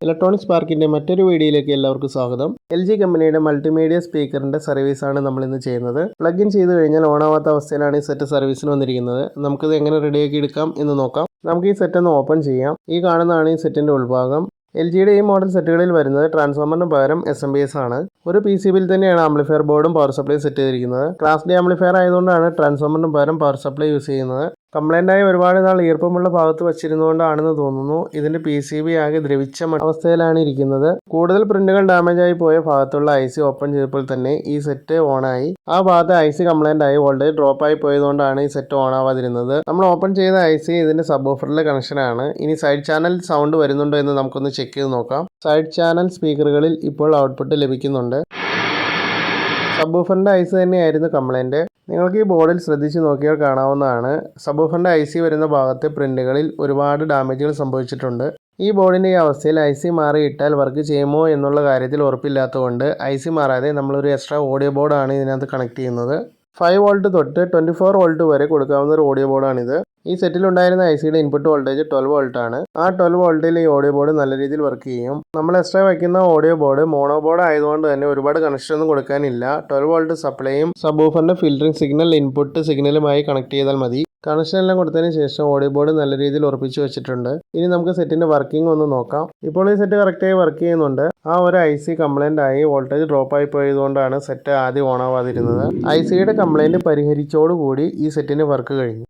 Electronic സ്പാർക്കിൻ്റെ മറ്റൊരു വീഡിയോയിലേക്ക് എല്ലാവർക്കും സ്വാഗതം. LG കമ്പനിയുടെ മൾട്ടിമീഡിയ സ്പീക്കറിൻ്റെ സർവീസാണ് നമ്മളിന്ന് ചെയ്യുന്നത്. പ്ലഗ് ഇൻ ചെയ്ത് കഴിഞ്ഞാൽ ഓണാവാത്ത അവസ്ഥയിലാണ് ഈ സെറ്റ് സർവീസിന് വന്നിരിക്കുന്നത്. നമുക്കിത് എങ്ങനെ റെഡിയാക്കി എടുക്കാം എന്ന് നോക്കാം. നമുക്ക് ഈ സെറ്റ് ഒന്ന് ഓപ്പൺ ചെയ്യാം. ഈ കാണുന്നതാണ് ഈ സെറ്റിൻ്റെ ഉൾഭാഗം. LGയുടെ ഈ മോഡൽ സെറ്റുകളിൽ വരുന്നത് ട്രാൻസ്ഫോമറിന് പകരം SMPS ആണ്. ഒരു PCBയിൽ തന്നെയാണ് ആംപ്ലിഫയർ ബോർഡും പവർ സപ്ലൈയും സെറ്റ് ചെയ്തിരിക്കുന്നത്. ക്ലാസ് ഡി ആംപ്ലിഫയർ ആയതുകൊണ്ടാണ് ട്രാൻസ്ഫോമറിന് പകരം പവർ സപ്ലൈ യൂസ് ചെയ്യുന്നത്. കംപ്ലൈൻ്റായി ഒരുപാട് നാൾ ഈർപ്പമുള്ള ഭാഗത്ത് വച്ചിരുന്നുകൊണ്ടാണെന്ന് തോന്നുന്നു ഇതിൻ്റെ PCB ആകെ ദ്രവിച്ച അവസ്ഥയിലാണ് ഇരിക്കുന്നത്. കൂടുതൽ പ്രിന്റുകൾ ഡാമേജ് ആയി പോയ ഭാഗത്തുള്ള IC ഓപ്പൺ ചെയ്തപ്പോൾ തന്നെ ഈ സെറ്റ് ഓണായി. ആ ഭാഗത്ത് IC കംപ്ലൈൻ്റ് ആയി വോൾട്ടേജ് ഡ്രോപ്പ് ആയി പോയതുകൊണ്ടാണ് ഈ സെറ്റ് ഓൺ ആവാതിരുന്നത്. നമ്മൾ ഓപ്പൺ ചെയ്ത IC ഇതിൻ്റെ സബ് ഓഫറിലെ കണക്ഷനാണ്. ഇനി സൈഡ് ചാനൽ സൗണ്ട് വരുന്നുണ്ടോ എന്ന് നമുക്കൊന്ന് ചെക്ക് ചെയ്ത് നോക്കാം. സൈഡ് ചാനൽ സ്പീക്കറുകളിൽ ഇപ്പോൾ ഔട്ട്പുട്ട് ലഭിക്കുന്നുണ്ട്. സബ് ഓഫറിൻ്റെ IC തന്നെയായിരുന്നു കംപ്ലൈൻറ്റ്. നിങ്ങൾക്ക് ഈ ബോർഡിൽ ശ്രദ്ധിച്ച് നോക്കിയാൽ കാണാവുന്നതാണ്. സബ് ഓഫറിൻ്റെ IC വരുന്ന ഭാഗത്തെ പ്രിന്റുകളിൽ ഒരുപാട് ഡാമേജുകൾ സംഭവിച്ചിട്ടുണ്ട്. ഈ ബോർഡിൻ്റെ ഈ അവസ്ഥയിൽ IC മാറിയിട്ടാൽ വർക്ക് ചെയ്യുമോ എന്നുള്ള കാര്യത്തിൽ ഉറപ്പില്ലാത്തതുകൊണ്ട് IC മാറാതെ നമ്മളൊരു എക്സ്ട്രാ ഓഡിയോ ബോർഡാണ് ഇതിനകത്ത് കണക്ട് ചെയ്യുന്നത്. 5 വോൾട്ട് തൊട്ട് 24 വോൾട്ട് വരെ കൊടുക്കാവുന്ന ഒരു ഓഡിയോ ബോർഡാണിത്. ഈ സെറ്റിലുണ്ടായിരുന്ന ICയുടെ ഇൻപുട്ട് വോൾട്ടേജ് 12 വോൾട്ട് ആണ്. ആ 12 വോൾട്ടിൽ ഈ ഓഡിയോ ബോർഡ് നല്ല രീതിയിൽ വർക്ക് ചെയ്യും. നമ്മൾ എക്സ്ട്രാ വയ്ക്കുന്ന ഓഡിയോ ബോർഡ് മോണോ ബോർഡ് ആയതുകൊണ്ട് തന്നെ ഒരുപാട് കണക്ഷൻ ഒന്നും കൊടുക്കാനില്ല. 12 വോൾട്ട് സപ്ലൈയും സബ് ഓഫറിൻ്റെ ഫിൽറ്ററിംഗ് സിഗ്നൽ ഇൻപുട്ട് സിഗ്നലുമായി കണക്ട് ചെയ്താൽ മതി. കണക്ഷൻ എല്ലാം കൊടുത്തതിന് ശേഷം ഓഡിയോ ബോർഡ് നല്ല രീതിയിൽ ഉറപ്പിച്ച് വെച്ചിട്ടുണ്ട്. ഇനി നമുക്ക് സെറ്റിൻ്റെ വർക്കിംഗ് ഒന്ന് നോക്കാം. ഇപ്പോൾ ഈ സെറ്റ് കറക്റ്റായി വർക്ക് ചെയ്യുന്നുണ്ട്. ആ ഒരു IC കംപ്ലൈൻ്റ് ആയി വോൾട്ടേജ് ഡ്രോപ്പ് ആയി പോയതുകൊണ്ടാണ് സെറ്റ് ആദ്യം ഓൺ ആവാതിരുന്നത്. ICയുടെ കംപ്ലൈൻറ്റ് പരിഹരിച്ചോടുകൂടി ഈ സെറ്റിൻ്റെ വർക്ക് കഴിഞ്ഞു.